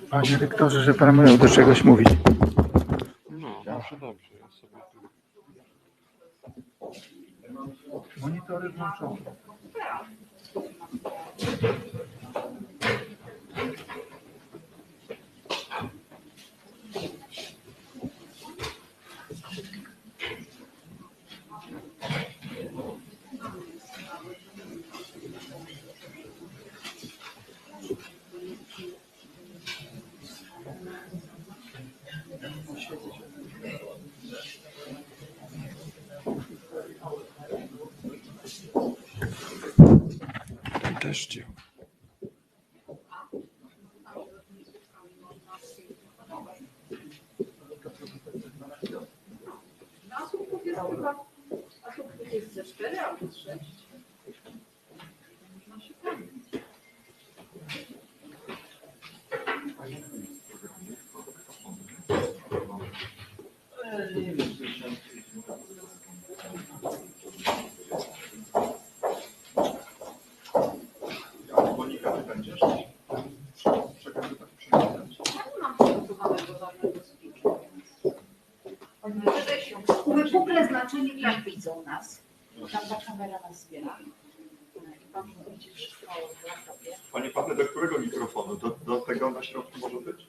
Panie rektorze, że pan miał do czegoś mówić. No, dobrze, dobrze. Ja sobie tu... Monitory włączone. Też działa. Jest ze 4 albo 6. Monika, ty będziesz? Wypukle znaczenie, jak widzą nas. Tam ta kamera nas zbiera. I pan widzi wszystko w laptopie. Panie Pawle, do którego mikrofonu? Do tego na środku może być?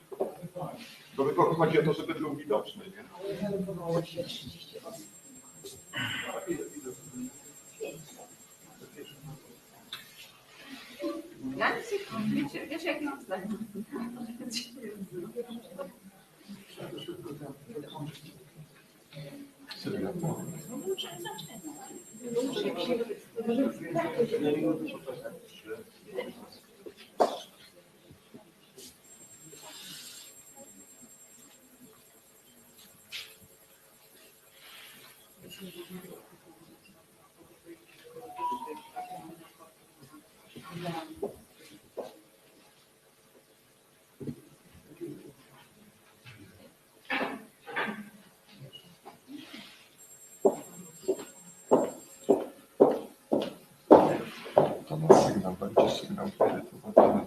To tylko chodzi o to, żeby był widoczny, nie? Wywołało się 30 osób. Ja nic nie wiesz, jak mam zdanie. To na sygnał, będzie sygnał edytowany.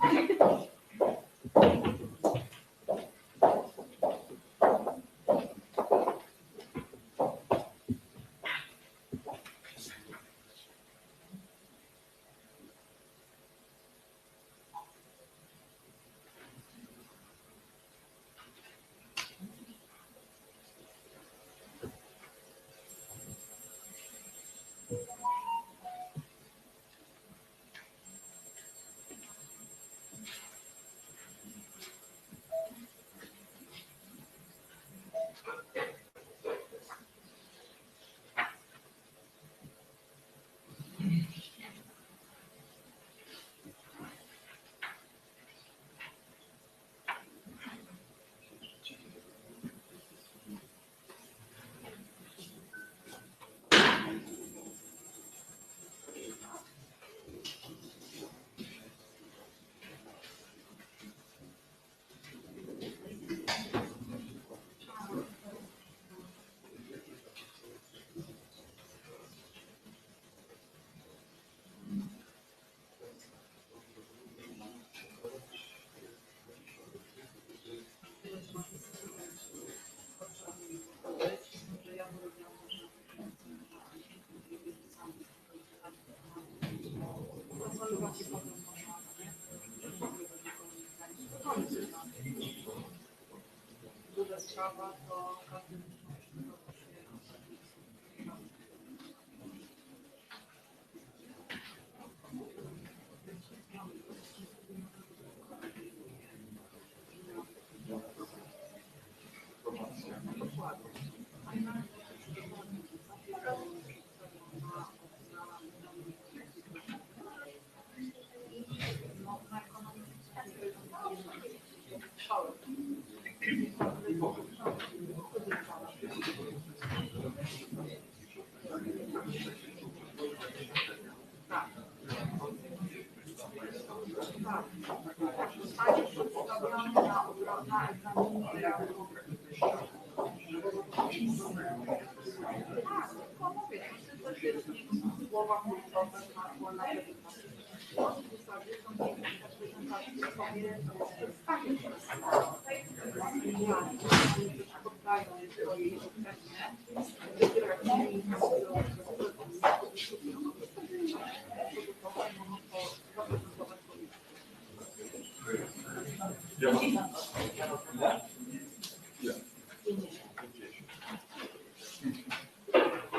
Druga sprawa to każdy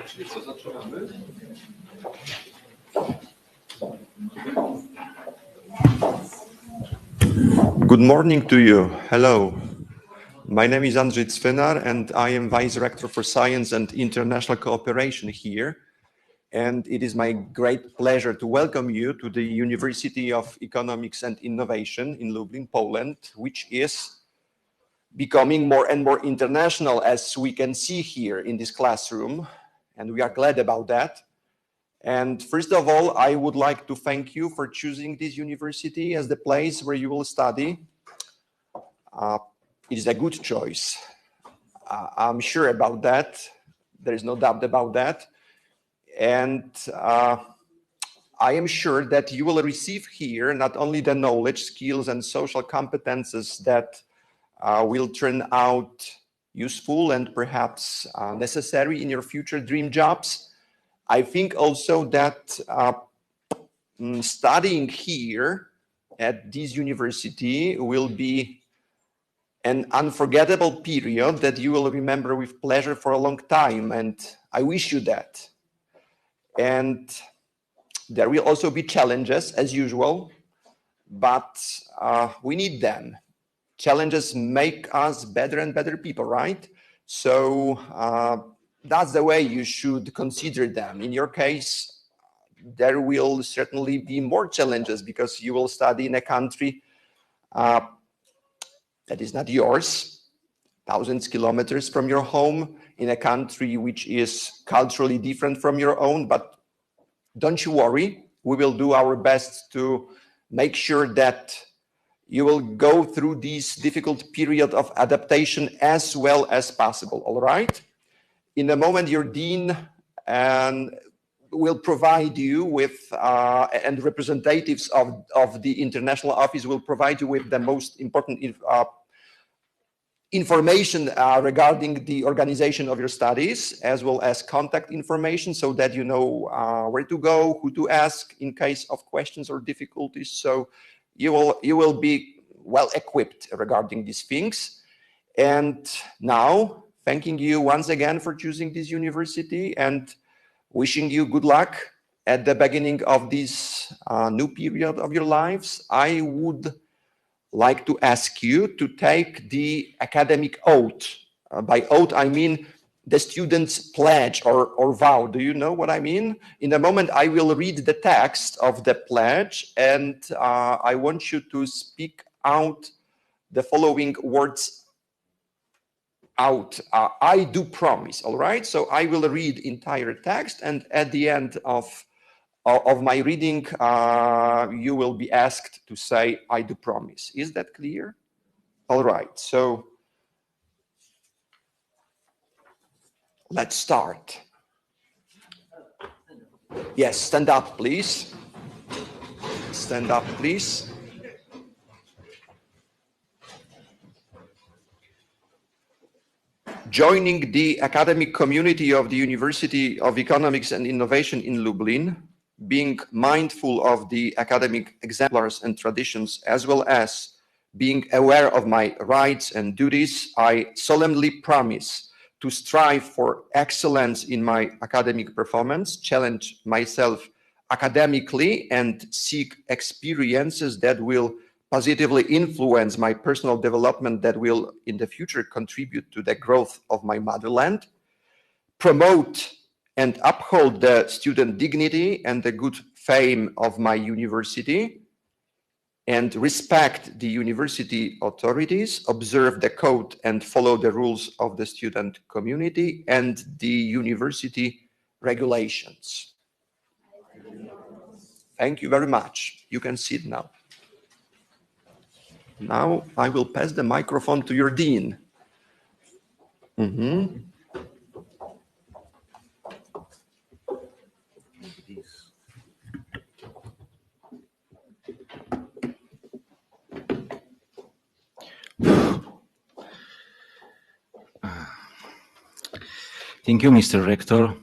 Czyli co, zaczynamy? Good morning to you. Hello. My name is Andrzej Cwynar, and I am Vice Rector for Science and International Cooperation here. And it is my great pleasure to welcome you to the University of Economics and Innovation in Lublin, Poland, which is becoming more and more international, as we can see here in this classroom. And we are glad about that. And first of all, I would like to thank you for choosing this university as the place where you will study. It is a good choice. I'm sure about that. There is no doubt about that. And I am sure that you will receive here not only the knowledge, skills, and social competences that will turn out useful and perhaps necessary in your future dream jobs. I think also that studying here at this university will be an unforgettable period that you will remember with pleasure for a long time, and I wish you that. And there will also be challenges, as usual, but we need them. Challenges make us better and better people, right? So that's the way you should consider them. In your case, there will certainly be more challenges because you will study in a country that is not yours, thousands of kilometers from your home, in a country which is culturally different from your own. But don't you worry, we will do our best to make sure that you will go through this difficult period of adaptation as well as possible, all right? In a moment, your dean will provide you with, and representatives of the international office will provide you with the most important information regarding the organization of your studies, as well as contact information, so that you know where to go, who to ask in case of questions or difficulties. So you will be well equipped regarding these things. And now, thanking you once again for choosing this university and wishing you good luck at the beginning of this new period of your lives, I would like to ask you to take the academic oath. By oath, I mean the student's pledge or vow. Do you know what I mean? In a moment, I will read the text of the pledge, and I want you to speak out the following words out. I do promise, all right? So I will read entire text, and at the end of my reading, you will be asked to say, I do promise. Is that clear? All right, so let's start. Yes, stand up, please. Stand up, please. Joining the academic community of the University of Economics and Innovation in Lublin, being mindful of the academic exemplars and traditions, as well as being aware of my rights and duties, I solemnly promise to strive for excellence in my academic performance, challenge myself academically, and seek experiences that will positively influence my personal development that will in the future contribute to the growth of my motherland, promote and uphold the student dignity and the good fame of my university, and respect the university authorities, observe the code and follow the rules of the student community and the university regulations. Thank you very much. You can sit now. Now I will pass the microphone to your dean. Thank you, Mr. Rector.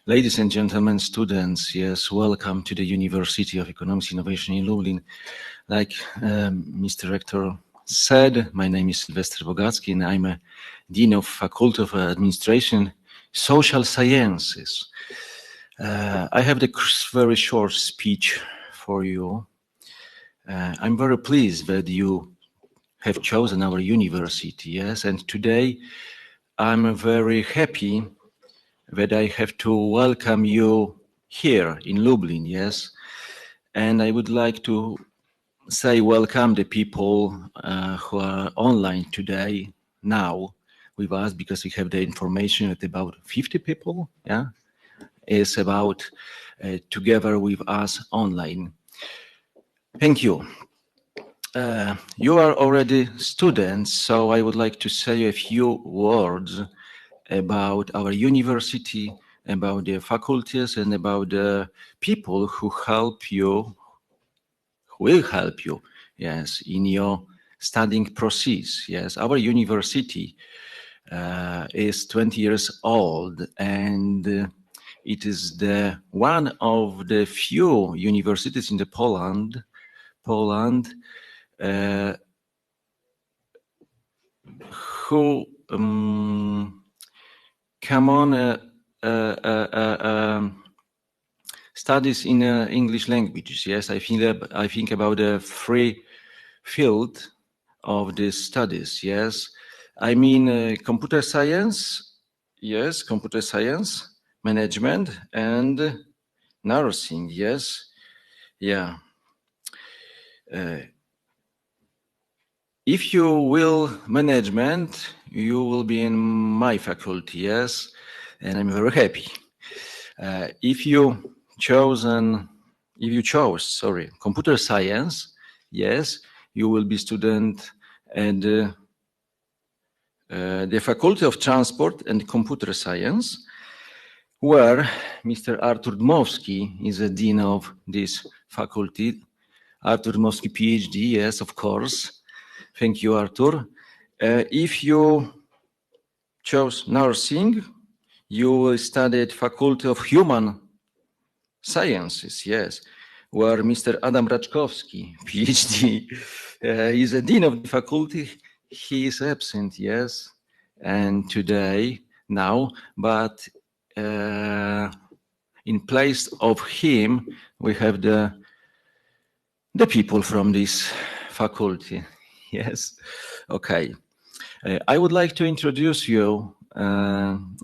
Ladies and gentlemen, students, yes, welcome to the University of Economics Innovation in Lublin. Like Mr. Rector said, my name is Sylwester Bogacki and I'm a Dean of Faculty of Administration, Social Sciences. I have the very short speech for you. I'm very pleased that you have chosen our university, yes, and today I'm very happy that I have to welcome you here in Lublin, yes, and I would like to say welcome the people who are online today now with us, because we have the information that about 50 people, yeah, is about together with us online. Thank you. You are already students, so I would like to say a few words about our university, about the faculties, and about the people who help you, who will help you, yes, in your studying process. Yes, our university is 20 years old, and it is the one of the few universities in the Poland who come on studies in English languages. Yes, I think about the free field of these studies. Yes, I mean computer science. Yes, computer science, management, and nursing. Yes, yeah. If you will management, you will be in my faculty, yes, and I'm very happy. If you chose computer science, yes, you will be student at the Faculty of Transport and Computer Science, where Mr. Artur Dmowski is a dean of this faculty. Artur Dmowski, PhD, yes, of course. Thank you, Artur. If you chose nursing, you will study at Faculty of Human Sciences, yes, where Mr. Adam Raczkowski, PhD, is a dean of the faculty. He is absent, yes, and today, now, but in place of him, we have the people from this faculty. Yes, okay. I would like to introduce you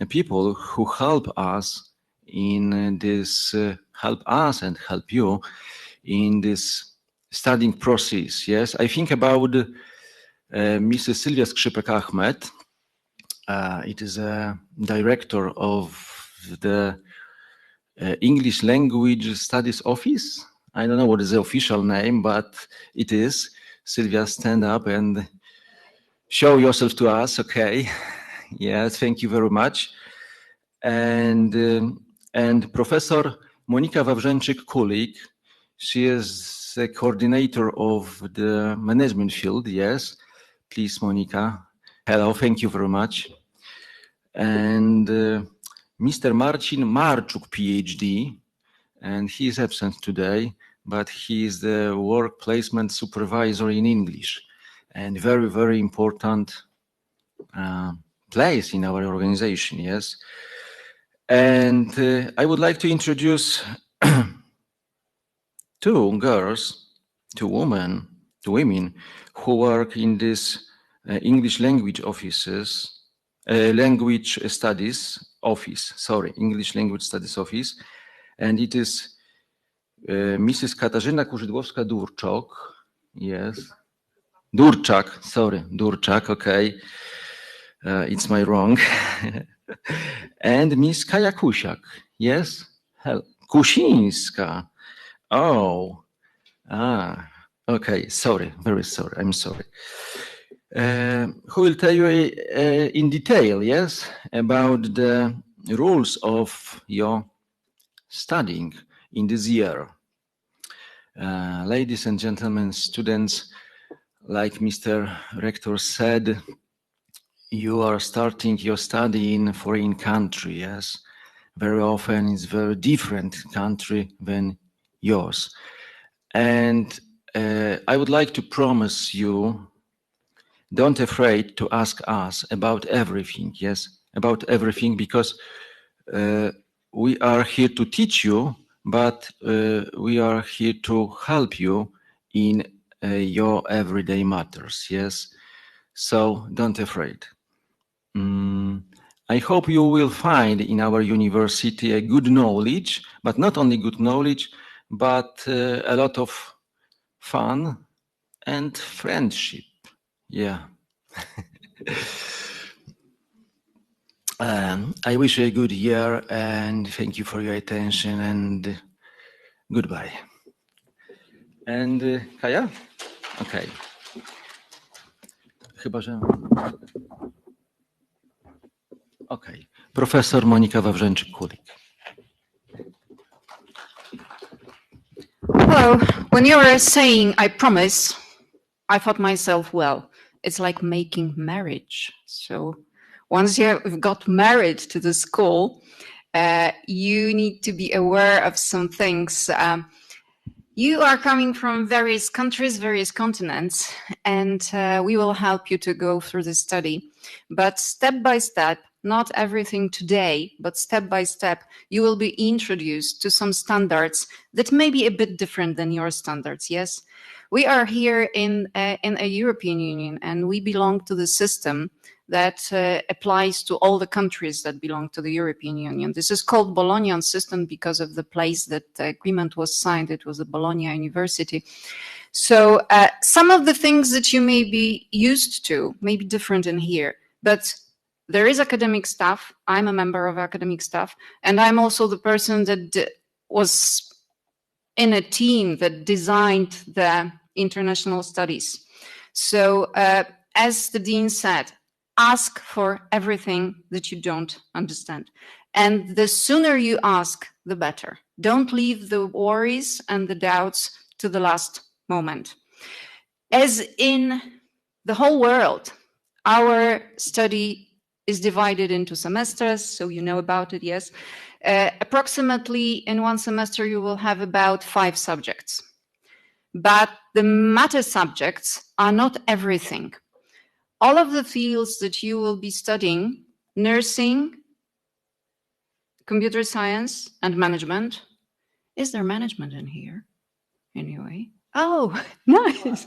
people who help us in this, help us and help you in this studying process. Yes, I think about Mrs. Sylwia Skrzypek-Ahmed. It is a director of the English Language Studies Office. I don't know what is the official name, but it is. Sylwia, stand up and show yourself to us, okay? Yes, thank you very much. And Professor Monika Wawrzęczyk-Kulik, she is the coordinator of the management field, yes. Please, Monika. Hello, thank you very much. And Mr. Marcin Marczuk, PhD, and he is absent today, but he is the work placement supervisor in English, and very, very important place in our organization, yes. And I would like to introduce two women who work in this English language offices, English language studies office, and it is Mrs. Katarzyna Kurzydłowska-Durczak, yes, Durczak, okay, it's my wrong, and Miss Kaja Kusiak, yes, Kusińska, okay, sorry, very sorry, I'm sorry. Who will tell you in detail, yes, about the rules of your studying in this year. Ladies and gentlemen, students, like Mr. Rector said, you are starting your study in a foreign country, yes? Very often it's very different country than yours. And I would like to promise you, don't afraid to ask us about everything, yes? About everything, because we are here to teach you, but we are here to help you in your everyday matters, yes? So don't afraid. I hope you will find in our university a good knowledge, but not only good knowledge, but a lot of fun and friendship. Yeah. I wish you a good year and thank you for your attention and goodbye. And Kaja? Okay. Chyba, że... Okay. Professor Monika Wawrzęczyk-Kulik. Well, when you were saying, I promise, I thought myself, well, it's like making marriage. So once you've got married to the school, you need to be aware of some things. You are coming from various countries, various continents, and we will help you to go through the study. But step by step, not everything today, but step by step, you will be introduced to some standards that may be a bit different than your standards, yes? We are here in a European Union, and we belong to the system that applies to all the countries that belong to the European Union. This is called Bolognian system because of the place that the agreement was signed. It was the Bologna University. So some of the things that you may be used to may be different in here, but there is academic staff. I'm a member of academic staff, and I'm also the person that was in a team that designed the international studies. So as the dean said, ask for everything that you don't understand. And the sooner you ask, the better. Don't leave the worries and the doubts to the last moment. As in the whole world, our study is divided into semesters, so you know about it, yes. Approximately in one semester, you will have about 5 subjects. But the matter subjects are not everything. All of the fields that you will be studying, nursing, computer science, and management. Is there management in here? Anyway. Oh, nice.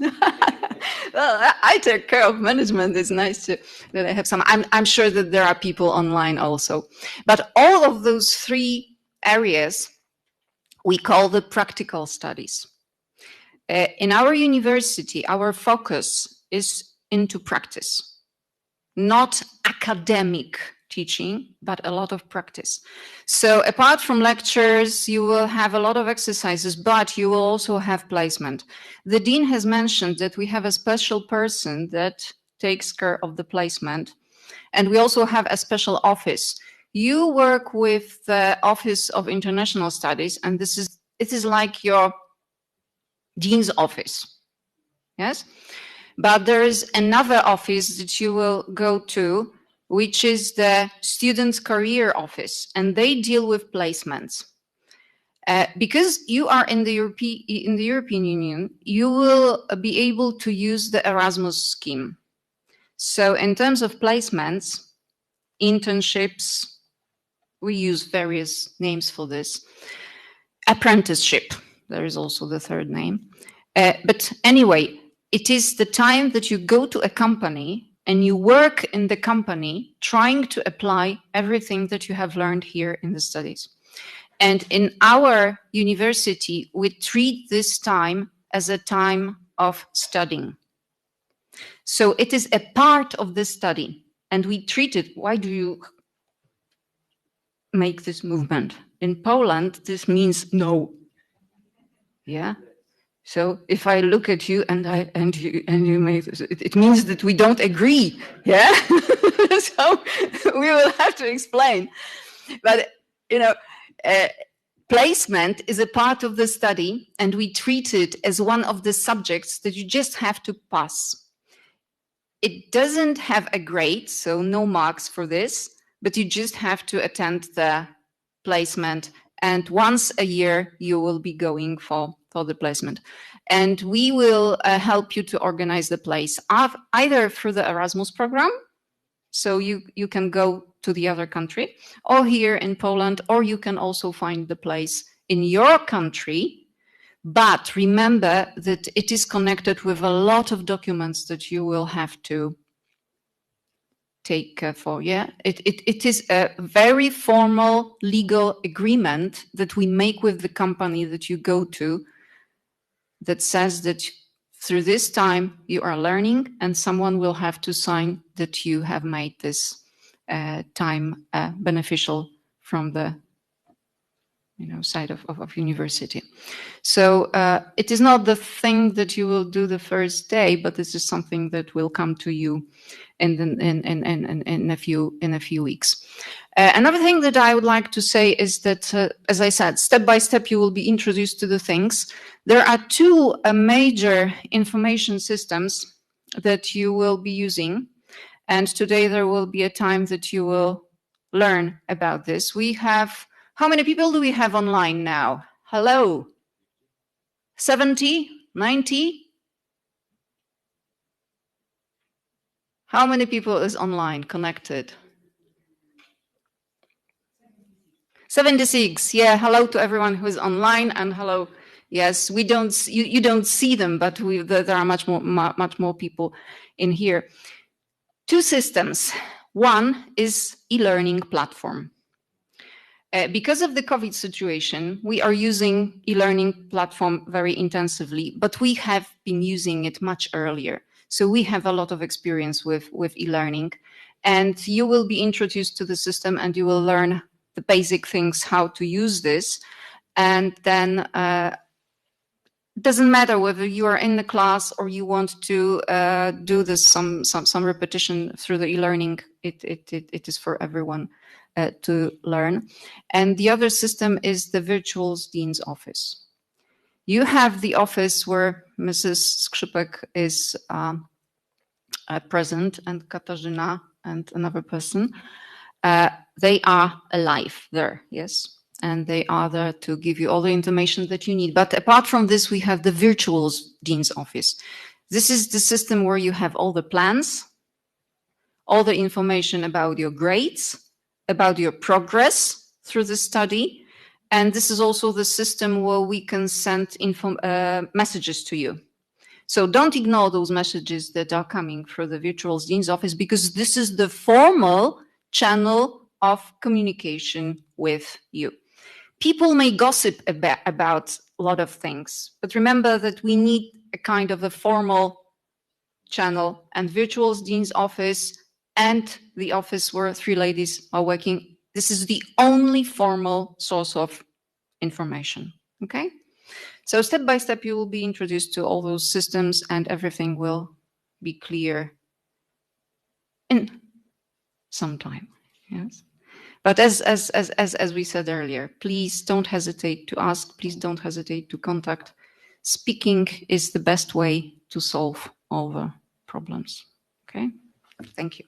Well, I take care of management. It's nice that I have some. I'm sure that there are people online also. But all of those 3 areas we call the practical studies. In our university, our focus is into practice, not academic teaching, but a lot of practice. So apart from lectures, you will have a lot of exercises, but you will also have placement. The dean has mentioned that we have a special person that takes care of the placement, and we also have a special office. You work with the Office of International Studies, and it is like your dean's office, yes? But there is another office that you will go to, which is the Students' Career Office, and they deal with placements. Because you are in the European Union, you will be able to use the Erasmus scheme. So in terms of placements, internships, we use various names for this. Apprenticeship, there is also the third name. But anyway, it is the time that you go to a company and you work in the company trying to apply everything that you have learned here in the studies. And in our university, we treat this time as a time of studying. So it is a part of the study, and we treat it. Why do you make this movement? In Poland, this means no. Yeah. So if I look at you and you make this, it means that we don't agree. Yeah. So we will have to explain. But placement is a part of the study, and we treat it as one of the subjects that you just have to pass. It doesn't have a grade, so no marks for this, but you just have to attend the placement. And once a year, you will be going for the placement. And we will help you to organize the place either through the Erasmus program, so you can go to the other country, or here in Poland, or you can also find the place in your country. But remember that it is connected with a lot of documents that you will have to take for. Yeah, it is a very formal legal agreement that we make with the company that you go to, that says that through this time you are learning, and someone will have to sign that you have made this time beneficial from the side of university. So it is not the thing that you will do the first day, but this is something that will come to you in a few weeks. Another thing that I would like to say is that, as I said, step by step you will be introduced to the things. There are two major information systems that you will be using, and today there will be a time that you will learn about this. We have, how many people do we have online now? Hello? 70? 90? How many people is online connected? 76. Yeah, hello to everyone who is online, and hello. Yes, we don't, you don't see them, but there are much more people in here. Two systems. One is e-learning platform. Because of the COVID situation, we are using e-learning platform very intensively, but we have been using it much earlier. So we have a lot of experience with e-learning, and you will be introduced to the system and you will learn the basic things, how to use this. And then it doesn't matter whether you are in the class or you want to do this some repetition through the e-learning. It is for everyone to learn. And the other system is the Virtual Dean's Office. You have the office where Mrs. Skrzypek is present, and Katarzyna and another person. They are alive there, yes? And they are there to give you all the information that you need. But apart from this, we have the Virtual Dean's Office. This is the system where you have all the plans, all the information about your grades, about your progress through the study. And this is also the system where we can send messages to you. So don't ignore those messages that are coming through the Virtual Dean's Office, because this is the formal channel of communication with you. People may gossip about a lot of things, but remember that we need a kind of a formal channel, and Virtual Dean's Office and the office where three ladies are working, this is the only formal source of information, okay? So step by step, you will be introduced to all those systems and everything will be clear in some time, yes? But as we said earlier, please don't hesitate to ask, please don't hesitate to contact. Speaking is the best way to solve all the problems, okay? Thank you.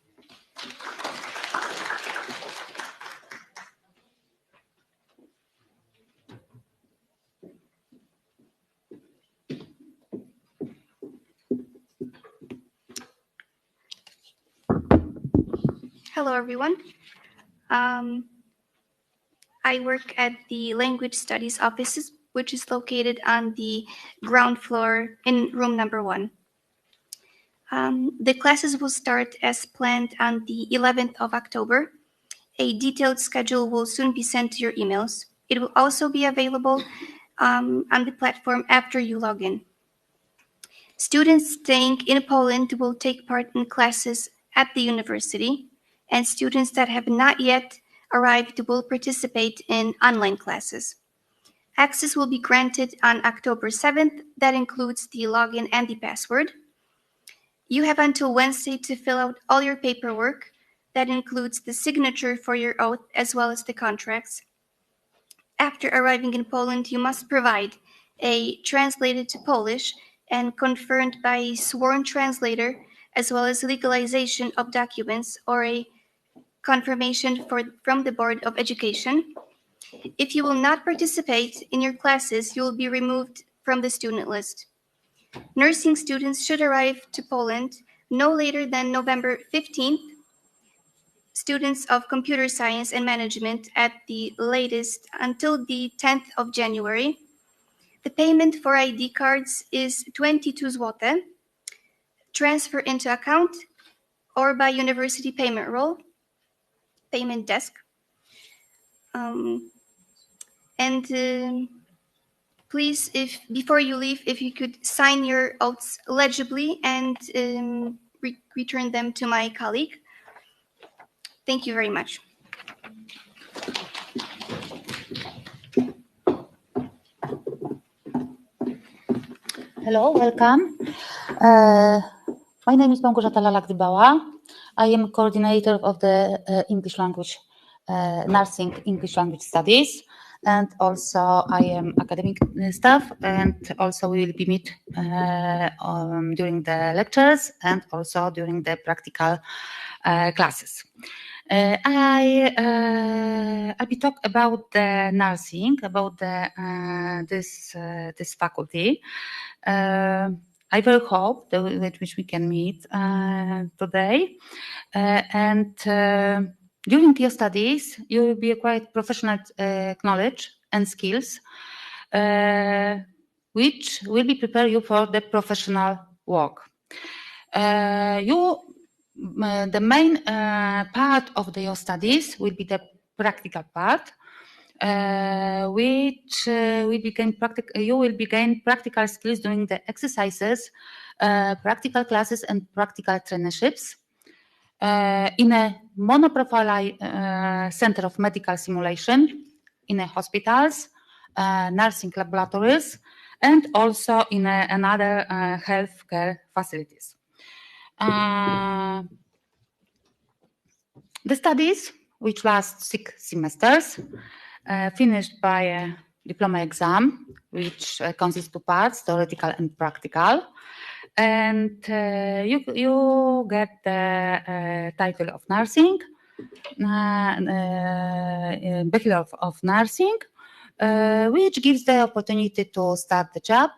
Hello, everyone. I work at the Language Studies Office, which is located on the ground floor in room number 1. The classes will start as planned on the 11th of October. A detailed schedule will soon be sent to your emails. It will also be available on the platform after you log in. Students staying in Poland will take part in classes at the university, and students that have not yet arrived will participate in online classes. Access will be granted on October 7th. That includes the login and the password. You have until Wednesday to fill out all your paperwork. That includes the signature for your oath as well as the contracts. After arriving in Poland, you must provide a translated to Polish and confirmed by a sworn translator as well as legalization of documents or a confirmation from the Board of Education. If you will not participate in your classes, you will be removed from the student list. Nursing students should arrive to Poland no later than November 15th. Students of computer science and management at the latest until the 10th of January. The payment for ID cards is 22 zlote. Transfer into account or by university payment roll, payment desk. Please, if before you leave, if you could sign your oaths legibly and return them to my colleague. Thank you very much. Hello, welcome. My name is Małgorzata Lalak-Dybała. I am coordinator of the English language, nursing English language studies, and also I am academic staff, and also we will be meet during the lectures and also during the practical classes. I'll be talk about the nursing, about the this faculty. I very hope that which we can meet today, and during your studies you will be acquired professional knowledge and skills, which will be prepare you for the professional work. The main part of your studies will be the practical part, which you will begin practical skills during the exercises, practical classes, and practical traineeships in a monoprofile center of medical simulation, in a hospitals, nursing laboratories, and also in another healthcare facilities. The studies, which last 6 semesters, finished by a diploma exam, which consists of 2 parts, theoretical and practical. And you get the title of nursing, Bachelor of Nursing, which gives the opportunity to start the job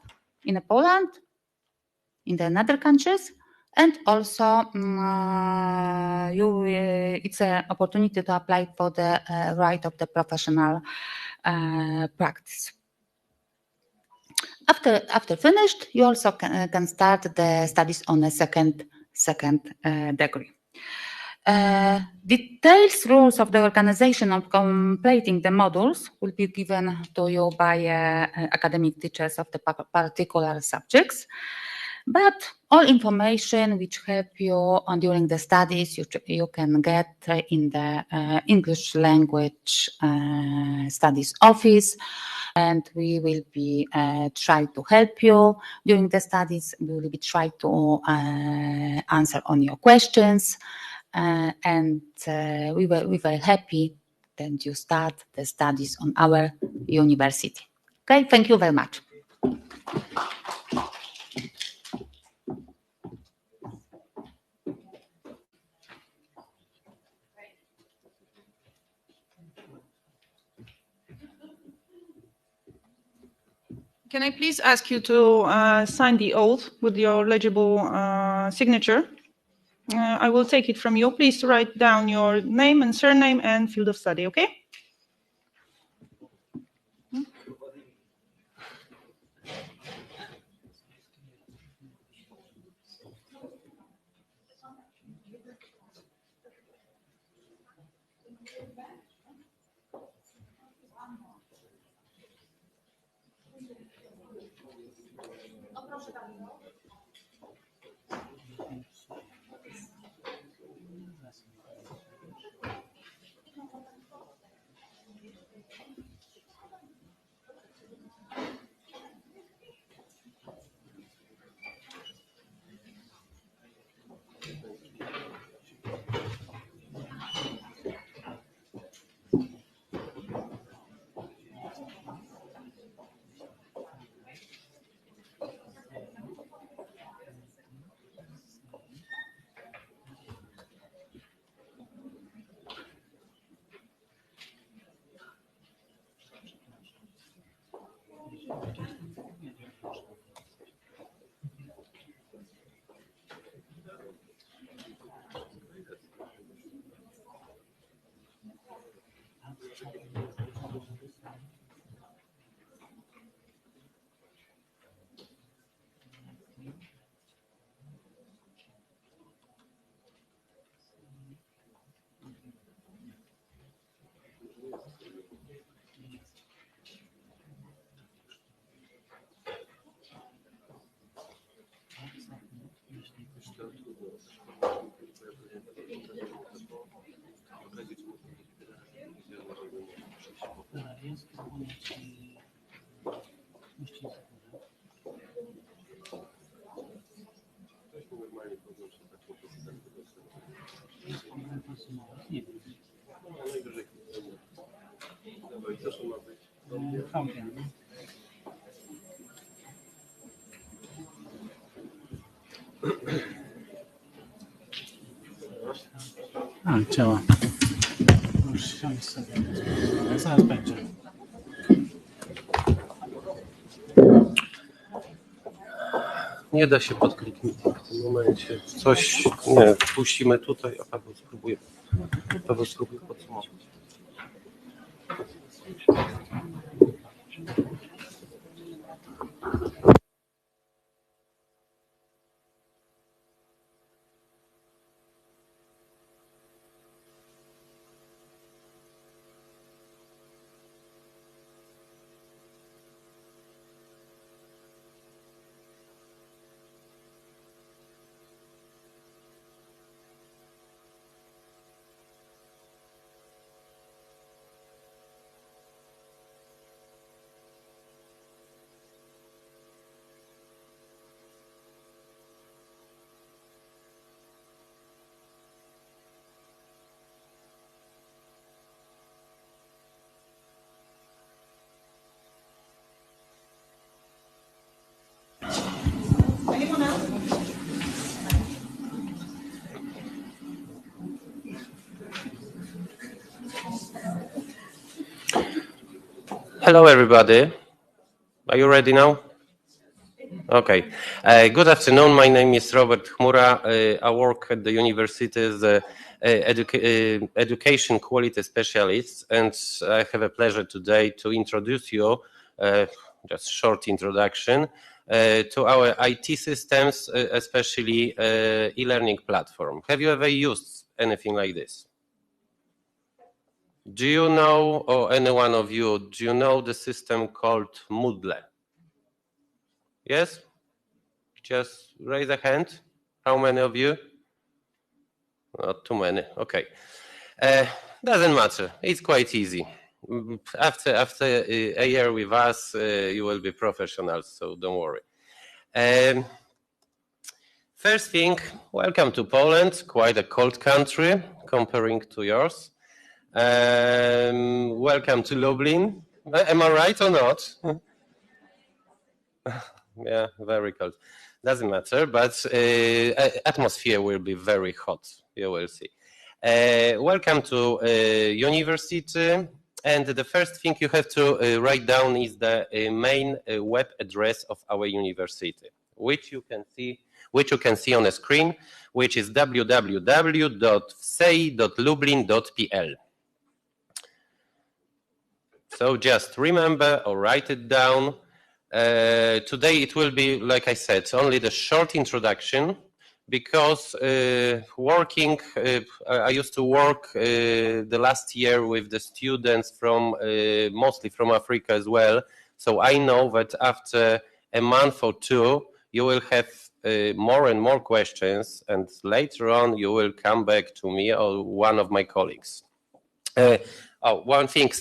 in Poland, in the other countries, and also it's an opportunity to apply for the right of the professional practice. After finished, you also can start the studies on a second degree. Details rules of the organization of completing the modules will be given to you by academic teachers of the particular subjects. But all information which help you during the studies, you can get in the English language studies office, and we will be try to help you during the studies. We will be try to answer on your questions, and we were very happy that you start the studies on our university. Okay, thank you very much. Can I please ask you to sign the oath with your legible signature? I will take it from you. Please write down your name and surname and field of study, okay? A, działa. Już siąść sobie. Zaraz będzie. Nie da się podkliknąć w tym momencie. Coś, nie, puścimy tutaj, a Paweł spróbuje podsumować. Hello, everybody. Are you ready now? Okay. Good afternoon. My name is Robert Chmura. I work at the university as an education quality specialist, and I have a pleasure today to introduce you, just short introduction, to our IT systems, especially e-learning platform. Have you ever used anything like this? Do you know, or any one of you, do you know the system called Moodle? Yes? Just raise a hand. How many of you? Not too many. Okay. Doesn't matter. It's quite easy. After a year with us, you will be professionals, so don't worry. First thing, welcome to Poland, quite a cold country comparing to yours. Welcome to Lublin. Am I right or not? Yeah, very cold. Doesn't matter, but atmosphere will be very hot. You will see. Welcome to university. And the first thing you have to write down is the main web address of our university, which you can see on the screen, which is www.wsei.lublin.pl. So just remember or write it down. Today it will be, like I said, only the short introduction, because I used to work the last year with the students from mostly from Africa as well. So I know that after a month or two, you will have more and more questions, and later on you will come back to me or one of my colleagues. One thing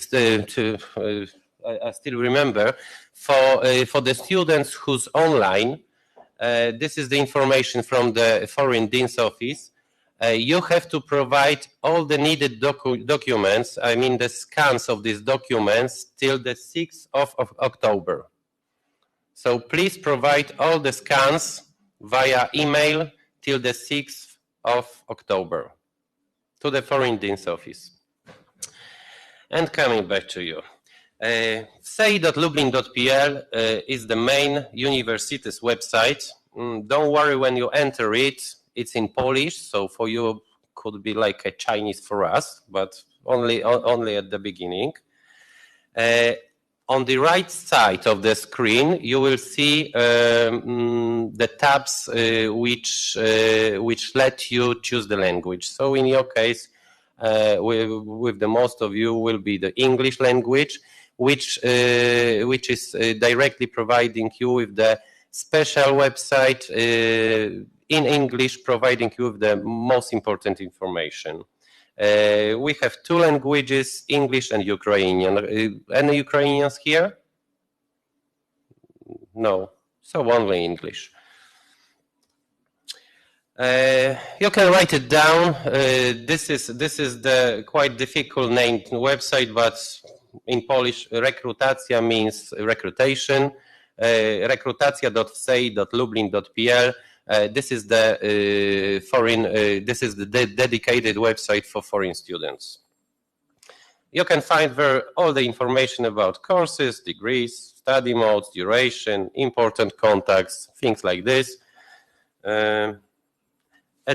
I still remember, for the students who's online, this is the information from the Foreign Dean's Office. You have to provide all the needed documents, I mean the scans of these documents, till the 6th of October. So please provide all the scans via email till the 6th of October to the Foreign Dean's Office. And coming back to you. Say.lublin.pl is the main university's website. Don't worry when you enter it, it's in Polish, so for you could be like a Chinese for us, but only at the beginning. On the right side of the screen, you will see the tabs which let you choose the language. So in your case, with the most of you will be the English language, which is directly providing you with the special website in English, providing you with the most important information. We have two languages, English and Ukrainian. Any Ukrainians here? No, so only English. You can write it down. This is the quite difficult named website, but in Polish, rekrutacja means recrutation. Rekrutacja.say.lublin.pl. This is the dedicated website for foreign students. You can find there all the information about courses, degrees, study modes, duration, important contacts, things like this. At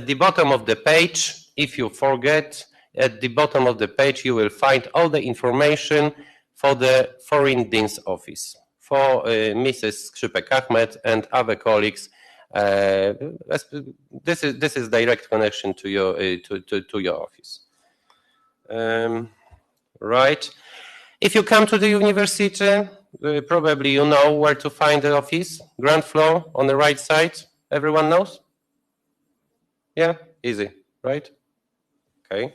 the bottom of the page, if you forget, at the bottom of the page you will find all the information for the Foreign Dean's Office, for Mrs. Skrzypek-Ahmed and other colleagues. This is direct connection to your office. Right. If you come to the university, probably you know where to find the office. Ground floor on the right side. Everyone knows? Yeah, easy, right? Okay.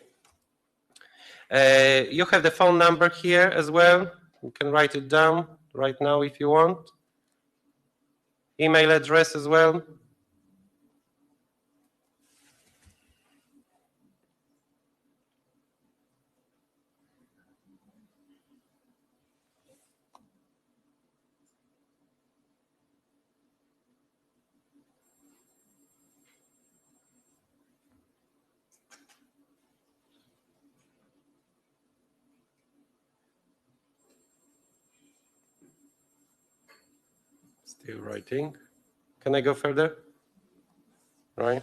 You have the phone number here as well. You can write it down right now if you want. Email address as well. Still writing. Can I go further? Right.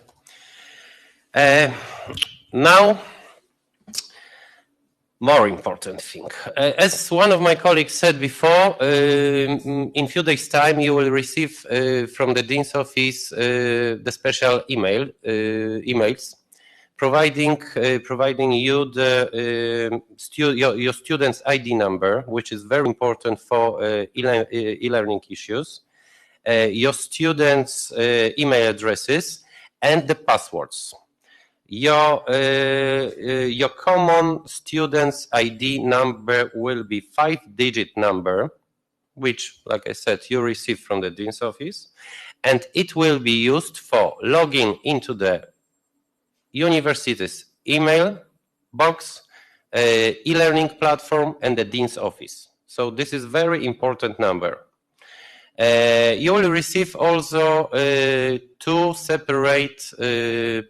Now, more important thing. As one of my colleagues said before, in few days' time you will receive from the Dean's Office the special emails providing you your student's ID number, which is very important for e-learning issues. Your students' email addresses and the passwords. Your common student's ID number will be 5-digit number, which, like I said, you receive from the Dean's Office, and it will be used for logging into the university's email box, e-learning platform, and the Dean's Office. So this is very important number. You will receive also 2 separate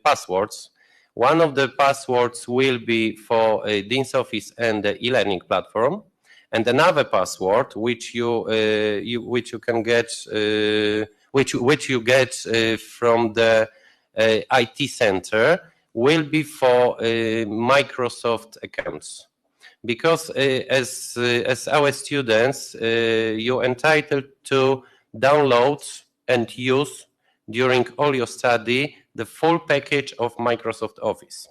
passwords. One of the passwords will be for Dean's Office and the e-learning platform, and another password which you can get which you get from the IT center will be for Microsoft accounts. Because as our students, you're entitled to download and use during all your study the full package of Microsoft Office.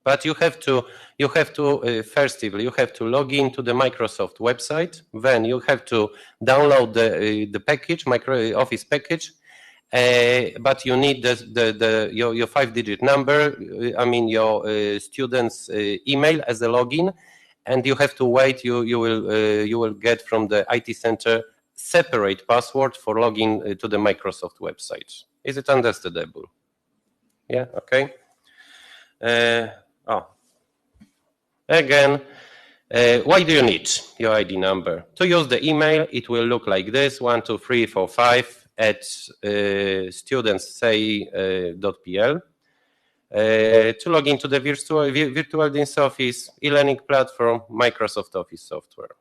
But you have to firstly you have to log into the Microsoft website. Then you have to download the package, Office package. But you need your 5-digit number, I mean your student's email as a login, and you have to wait. You will get from the IT center separate password for login to the Microsoft website. Is it understandable? Yeah. Okay. Again, why do you need your ID number? To use the email, it will look like this: 1, 2, 3, 4, 5 at students.say.pl. To log into the virtual Dean's Office, e-learning platform, Microsoft Office software.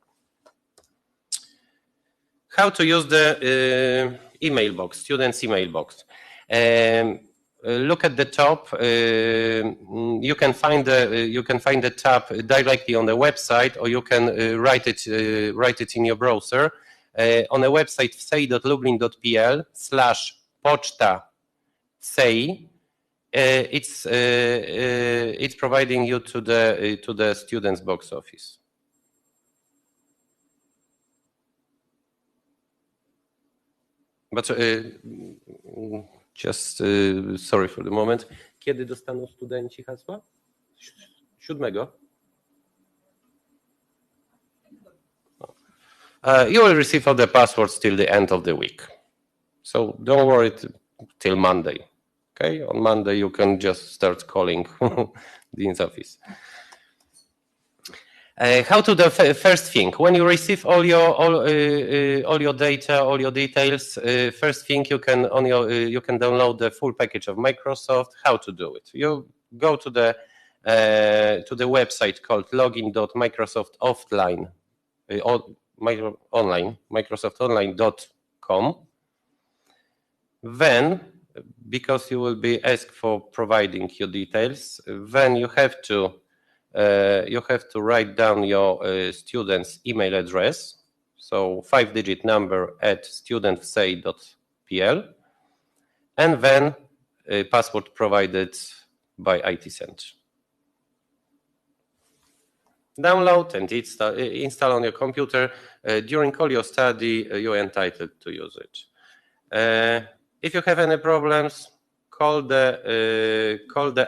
how to use the email box, students' email box. Look at the top. You can find the tab directly on the website, or you can write it in your browser on the website www.lublin.pl/poczta-CEI. It's providing you to the students' box office. But just sorry for the moment. Kiedy dostaną studenci hasła? 7. You will receive all the passwords till the end of the week. So don't worry till Monday. Okay, on Monday you can just start calling Dean's office. How to do the first thing when you receive all your data, all your details. First thing you can download the full package of Microsoft. How to do it? You go to the website called microsoftonline.com. Then, because you will be asked for providing your details, then you have to write down your student's email address, so 5-digit number at studentfsei.pl, and then a password provided by IT Center. Download and install on your computer. During all your study, you're entitled to use it. If you have any problems, call the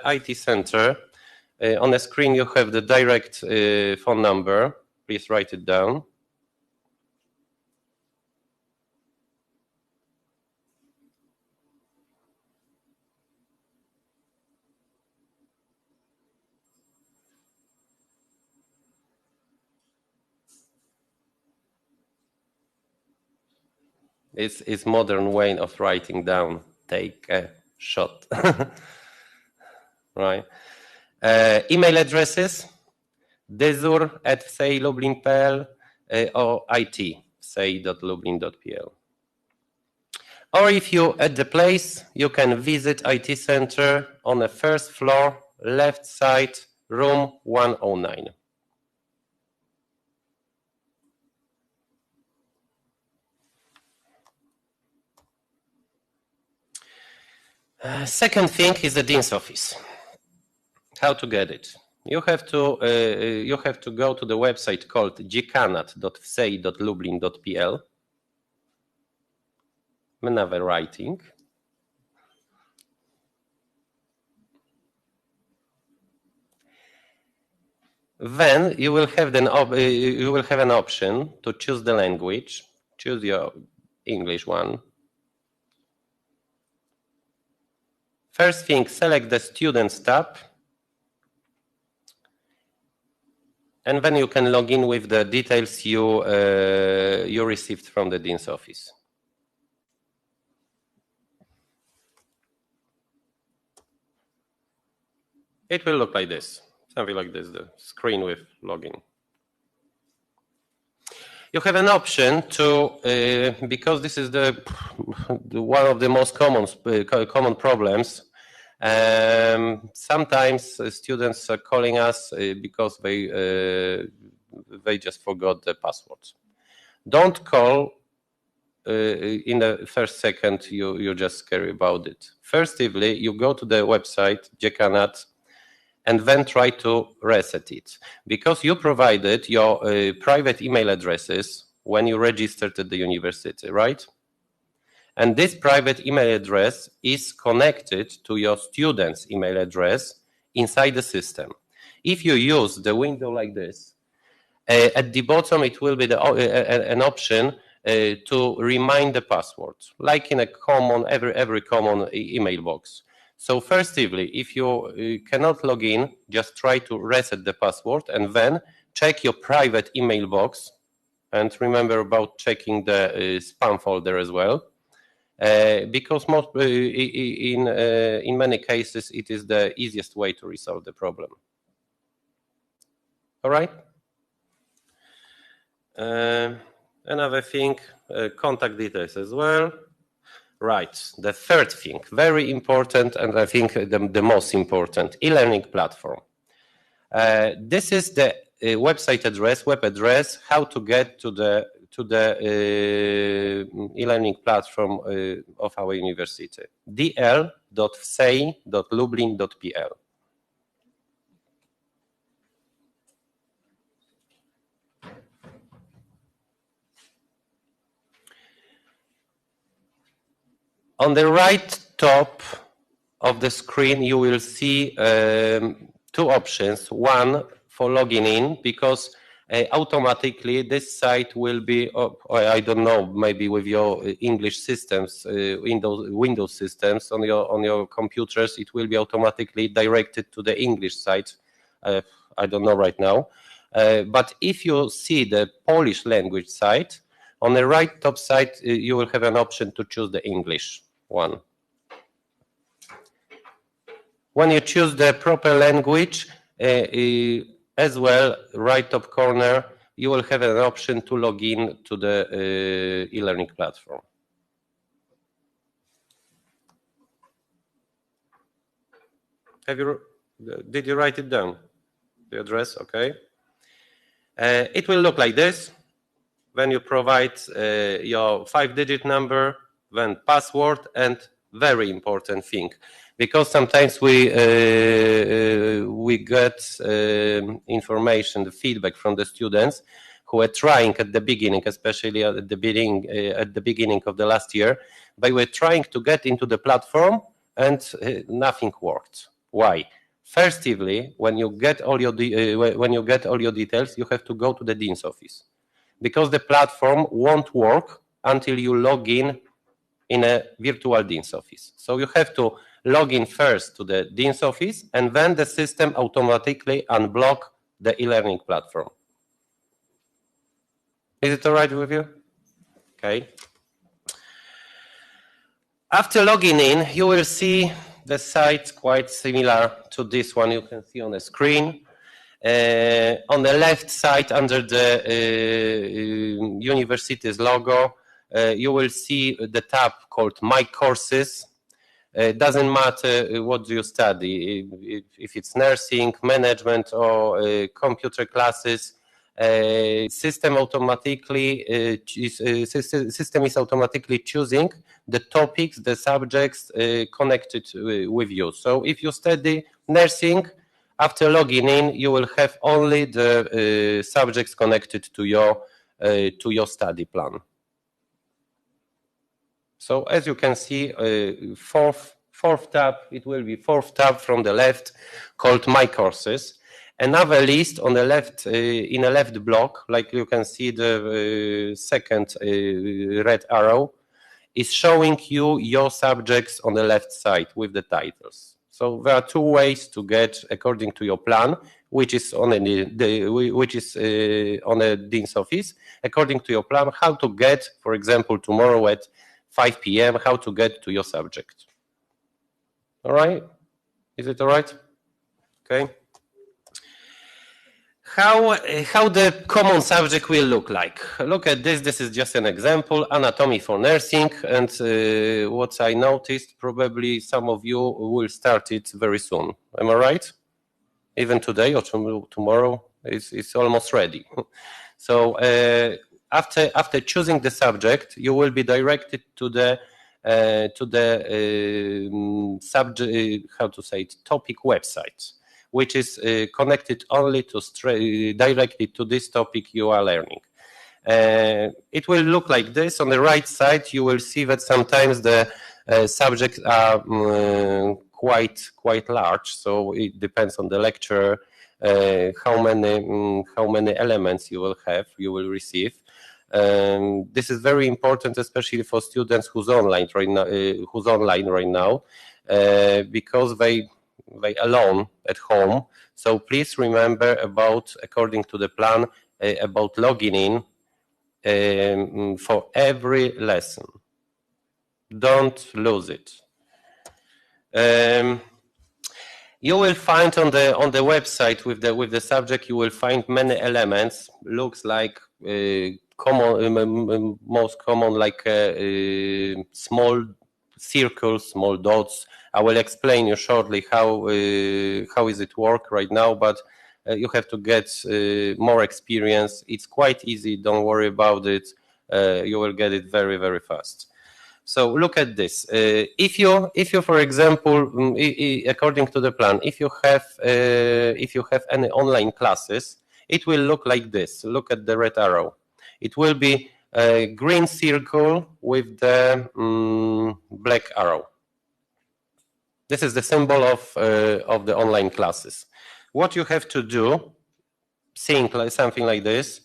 IT Center. On the screen, you have the direct phone number. Please write it down. It's modern way of writing down. Take a shot. Right. Email addresses: dezur@fsei.lublin.pl or it@fsei.lublin.pl. Or if you're at the place, you can visit IT Center on the first floor, left side, room 109. Second thing is the Dean's office. How to get it? You have to go to the website called dziekanat.fsei.lublin.pl. Another writing. Then you will have an option to choose the language. Choose your English one. First thing, select the Students tab. And then you can log in with the details you received from the Dean's office. It will look like this, something like this, the screen with login. You have an option to, because this is the one of the most common problems. Sometimes students are calling us because they just forgot the password. Don't call in the first second you're just scary about it. Firstly, you go to the website Dziekanat and then try to reset it, because you provided your private email addresses when you registered at the university, right? And this private email address is connected to your student's email address inside the system. If you use the window like this, at the bottom it will be an option to remind the password, like in a common every common email box. So firstly, if you cannot log in, just try to reset the password and then check your private email box, and remember about checking the spam folder as well. Because in many cases it is the easiest way to resolve the problem. All right. Another thing, contact details as well. Right, the third thing, very important, and I think the most important, e-learning platform. This is the website address, web address, how to get to the e-learning platform of our university, dl.wsej.lublin.pl. On the right top of the screen, you will see two options. One for logging in, because automatically this site will be, I don't know, maybe with your English systems, Windows systems on your computers, it will be automatically directed to the English site. I don't know right now. But if you see the Polish language site, on the right top side, you will have an option to choose the English one. When you choose the proper language, as well, right top corner, you will have an option to log in to the e-learning platform. Did you write it down? The address, okay. It will look like this. When you provide your 5-digit number, then password, and very important thing, because sometimes we get information, the feedback from the students who are trying at the beginning, especially at the beginning of the last year, they were trying to get into the platform and nothing worked. Why? Firstly, when you get all your details, you have to go to the dean's office, because the platform won't work until you log in a virtual dean's office. So you have to log in first to the dean's office, and then the system automatically unblock the e-learning platform. Is it all right with you? Okay. After logging in, you will see the site quite similar to this one you can see on the screen. On the left side, under the university's logo, you will see the tab called My Courses. It doesn't matter what you study, if it's nursing, management, or computer classes. System is automatically choosing the topics, the subjects connected with you. So if you study nursing, after logging in, you will have only the subjects connected to your study plan. So as you can see, fourth tab, it will be fourth tab from the left, called My Courses. Another list on the left, in a left block, like you can see the second red arrow, is showing you your subjects on the left side with the titles. So there are two ways to get, according to your plan, which is on a dean's office, according to your plan, how to get, for example, tomorrow at 5 p.m., how to get to your subject. All right? Is it all right? Okay. How the common subject will look like. Look at this. This is just an example, anatomy for nursing. And what I noticed, probably some of you will start it very soon. Am I right? Even today or tomorrow, it's almost ready. So after choosing the subject, you will be directed to the subject, how to say it, topic website, which is connected only to directly to this topic you are learning. It will look like this. On the right side, you will see that sometimes the subjects are quite large. So it depends on the lecturer how many elements you will receive. This is very important, especially for students who's online right now, because they alone at home. So please remember about, according to the plan, about logging in for every lesson. Don't lose it. You will find on the website with the subject, you will find many elements. Looks like most common like small circles, small dots. I will explain you shortly how is it work right now, but you have to get more experience. It's quite easy. Don't worry about it. You will get it very, very fast. So look at this. If you, for example, according to the plan, if you have any online classes, it will look like this. Look at the red arrow. It will be a green circle with the black arrow. This is the symbol of the online classes. What you have to do, seeing something like this,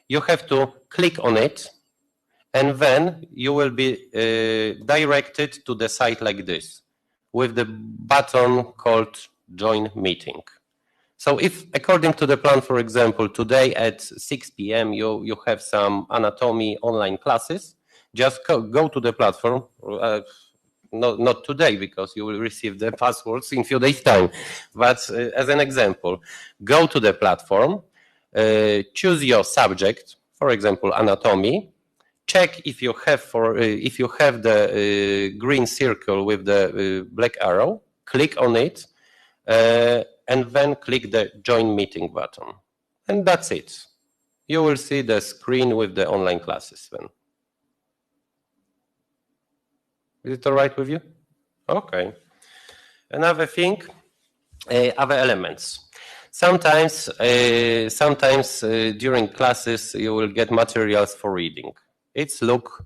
you have to click on it, and then you will be directed to the site like this with the button called Join Meeting. So if, according to the plan, for example, today at 6 p.m. you have some anatomy online classes, just go to the platform, not today because you will receive the passwords in a few days' time, but as an example, go to the platform, choose your subject, for example, anatomy, check if you have the green circle with the black arrow, click on it, and then click the Join Meeting button. And that's it. You will see the screen with the online classes then. Is it all right with you? Okay. Another thing, other elements. Sometimes during classes you will get materials for reading. It looks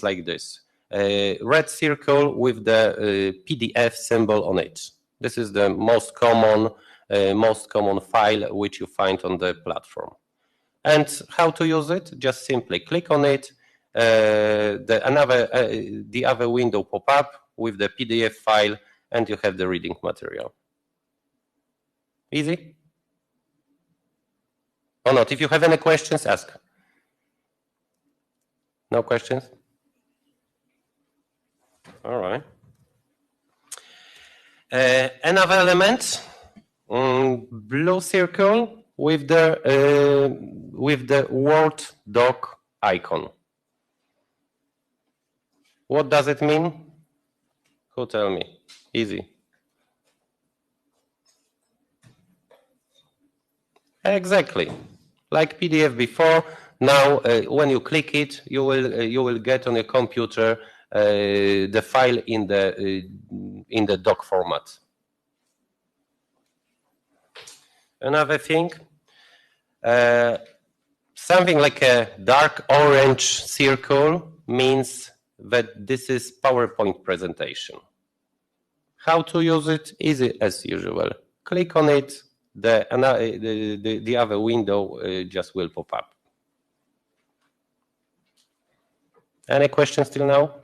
like this. A red circle with the PDF symbol on it. This is the most common file which you find on the platform. And how to use it? Just simply click on it. The other window pop up with the PDF file, and you have the reading material. Easy? Or not? If you have any questions, ask. No questions? All right. Another element, blue circle with the Word doc icon. What does it mean? Who tell me? Easy. Exactly. Like PDF before, now when you click it, you will get on your computer the file in the doc format. Another thing, something like a dark orange circle means that this is PowerPoint presentation. How to use it? Easy as usual. Click on it, the other window just will pop up. Any questions till now?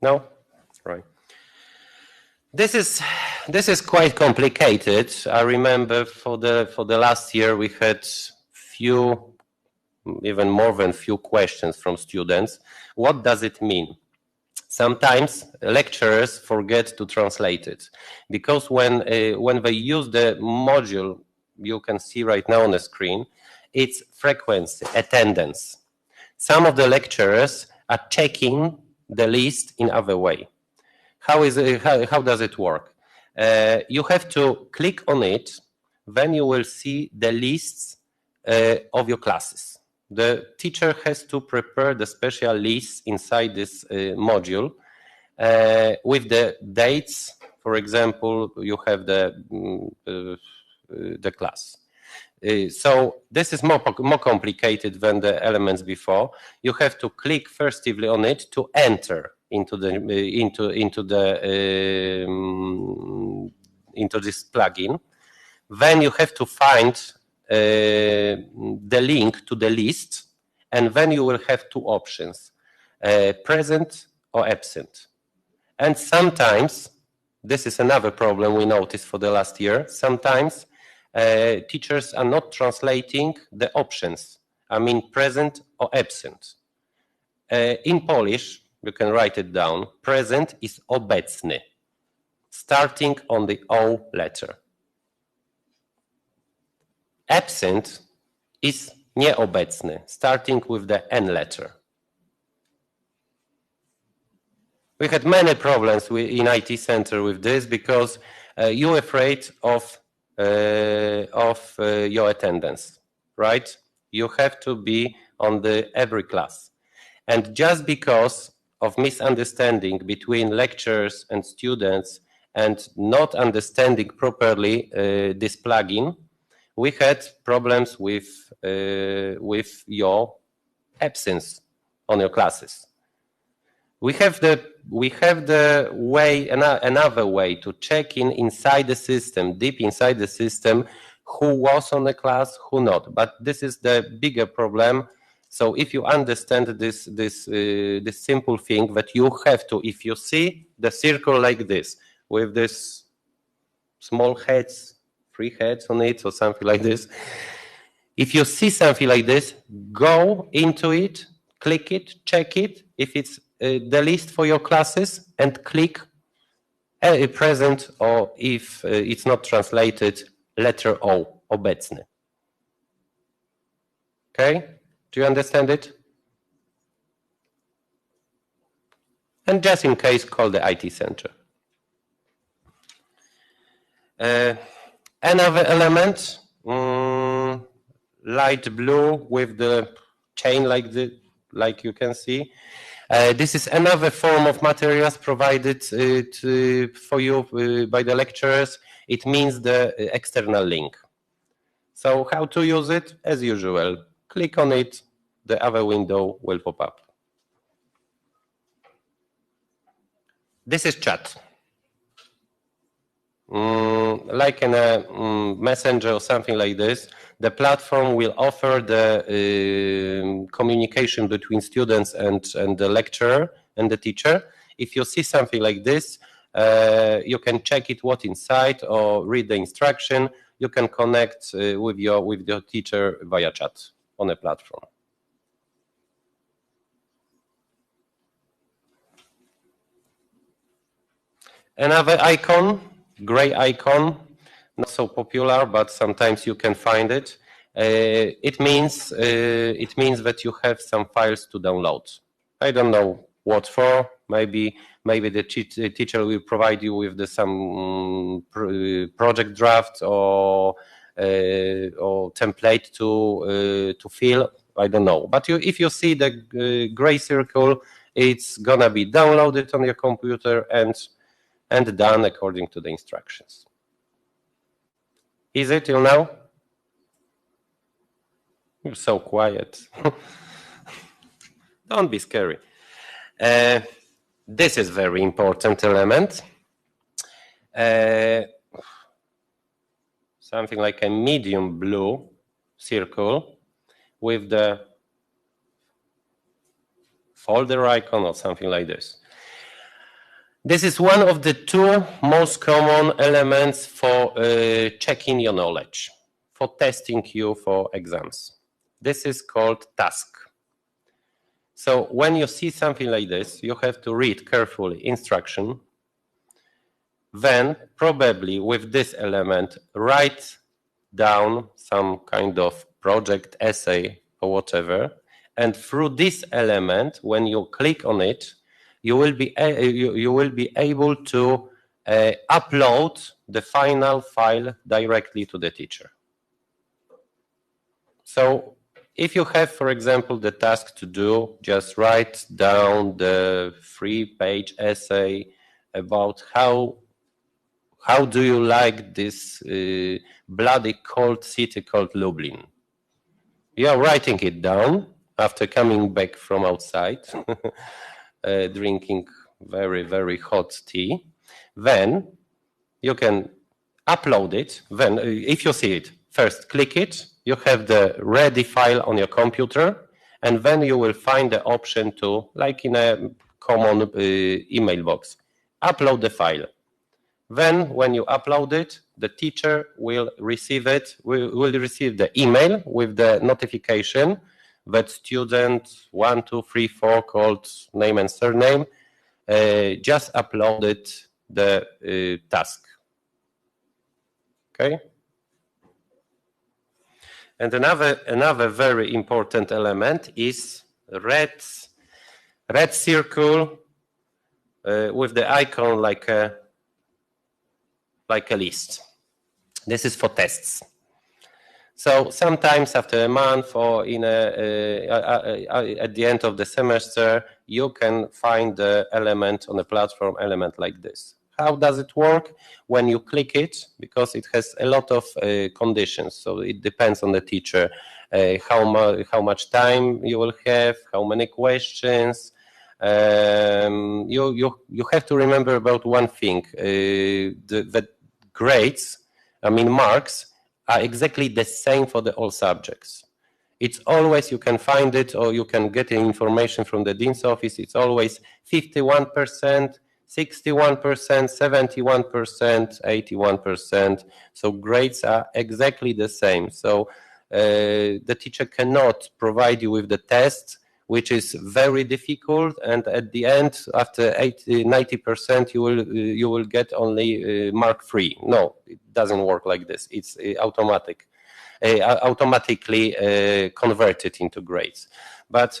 No? Right. This is quite complicated. I remember for the last year we had even more than few questions from students. What does it mean? Sometimes lecturers forget to translate it because when they use the module you can see right now on the screen, it's frequency, attendance. Some of the lecturers are checking the list in other way. How does it work? You have to click on it, then you will see the lists of your classes. The teacher has to prepare the special lists inside this module with the dates. For example, you have the class. So this is more complicated than the elements before. You have to click firstly on it to enter into this plugin. Then you have to find the link to the list, and then you will have two options, present or absent. And sometimes, this is another problem we noticed for the last year, sometimes teachers are not translating the options, I mean present or absent. In Polish, you can write it down, present is obecny, starting on the O letter. absent is nieobecny, starting with the N letter. We had many problems in IT center with this because you're afraid of your attendance, right? You have to be on every class. And just because of misunderstanding between lecturers and students and not understanding properly this plugin, we had problems with your absence on your classes. We have the way, another way to check inside the system, deep inside the system, who was on the class, who not. But this is the bigger problem. So if you understand this simple thing that you have to, if you see the circle like this, with this small heads, 3 heads on it or something like this, if you see something like this, go into it, click it, check it, if it's the list for your classes, and click present, or if it's not translated, letter O, obecny. Okay? Do you understand it? And just in case, call the IT center. Another element, light blue with the chain like you can see. This is another form of materials provided for you by the lecturers. It means the external link. So how to use it? As usual, click on it, the other window will pop up. This is chat. Like in a messenger or something like this, the platform will offer the communication between students and the lecturer and the teacher. If you see something like this, you can check it what inside or read the instruction. You can connect with your teacher via chat on a platform. Another icon, gray icon, not so popular, but sometimes you can find it. It means that you have some files to download. I don't know what for. Maybe the teacher will provide you with some project draft or template to fill. I don't know. But if you see the gray circle, it's gonna be downloaded on your computer and done according to the instructions. Easy till now? You're so quiet. Don't be scary. This is very important element. Something like a medium blue circle with the folder icon or something like this. This is one of the 2 most common elements for checking your knowledge, for testing you for exams. This is called task. So when you see something like this, you have to read carefully instruction. Then probably with this element, write down some kind of project, essay, or whatever. And through this element, when you click on it, you will be able to upload the final file directly to the teacher. So if you have, for example, the task to do, just write down the 3-page essay about how do you like this bloody cold city called Lublin. You are writing it down after coming back from outside. Drinking very, very hot tea, then you can upload it. Then if you see it, first click it, you have the ready file on your computer, and then you will find the option to, like in a common email box, upload the file. Then when you upload it, the teacher will receive it, will receive the email with the notification that student 1, 2, 3, 4 called name and surname just uploaded the task. Okay. And another very important element is red circle with the icon like a list. This is for tests. So sometimes after a month or at the end of the semester, you can find the element on the platform element like this. How does it work? When you click it, because it has a lot of conditions, so it depends on the teacher, how much time you will have, how many questions. You have to remember about one thing, the grades, marks, are exactly the same for all subjects. It's always, you can find it or you can get information from the Dean's office, it's always 51%, 61%, 71%, 81%. So grades are exactly the same. So the teacher cannot provide you with the test, which is very difficult, and at the end, after 90%, you will get only mark 3. No, it doesn't work like this. It's automatically converted into grades. But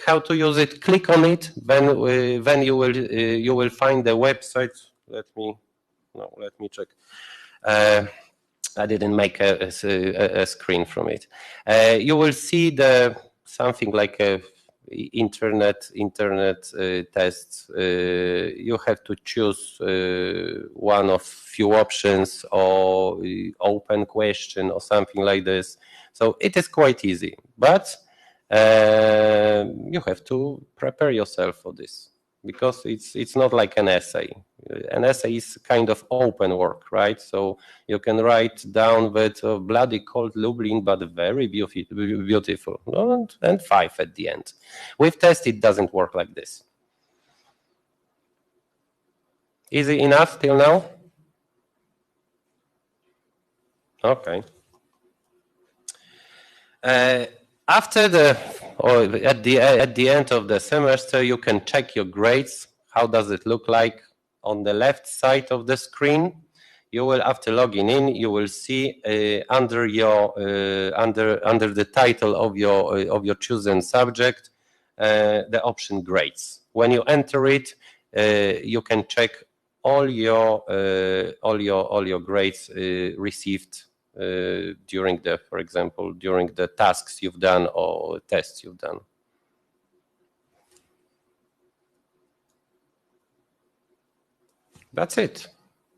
how to use it? Click on it. Then you will find the website. Let me check. I didn't make a screen from it. You will see something like a internet tests. You have to choose one of few options or open question or something like this. So it is quite easy, but you have to prepare yourself for this, because it's not like an essay. An essay is kind of open work, right? So you can write down that bloody cold Lublin, but very beautiful, and 5 at the end. With test, it doesn't work like this. Easy enough till now? Okay. After at the end of the semester, you can check your grades. How does it look like? On the left side of the screen, you will, after logging in, you will see under the title of your chosen subject the option grades. When you enter it, you can check all your grades received for example, during the tasks you've done or tests you've done. That's it.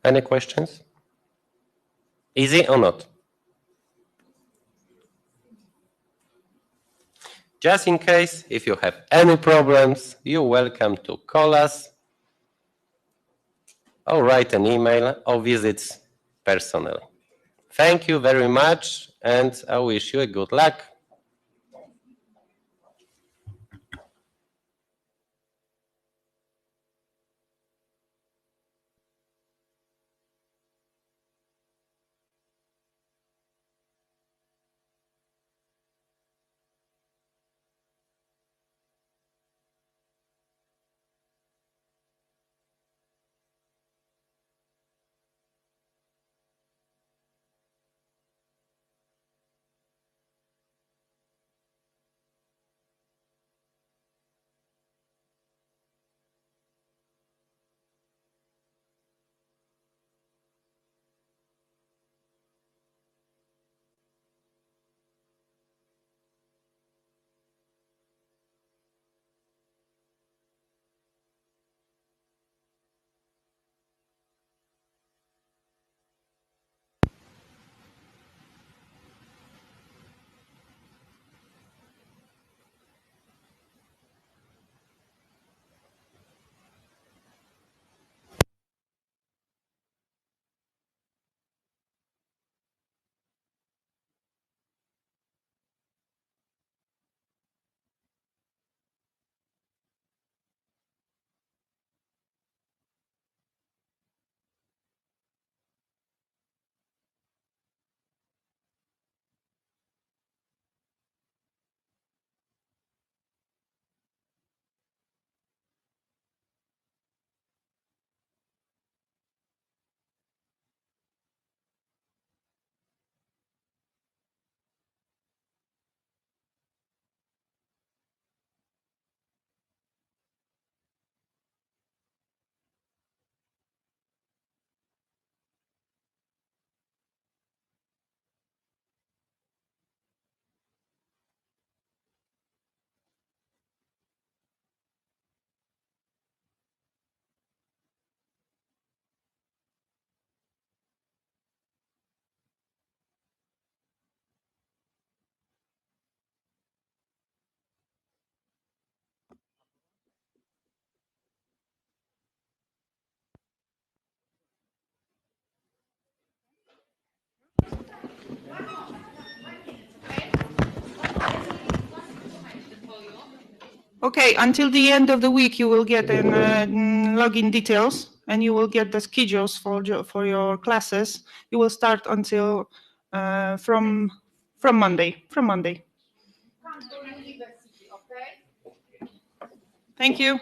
Any questions? Easy or not? Just in case, if you have any problems, you're welcome to call us or write an email or visit personally. Thank you very much, and I wish you a good luck. Okay, until the end of the week, you will get login details, and you will get the schedules for your classes. You will start until from Monday. From Monday. Come to university, okay? Thank you.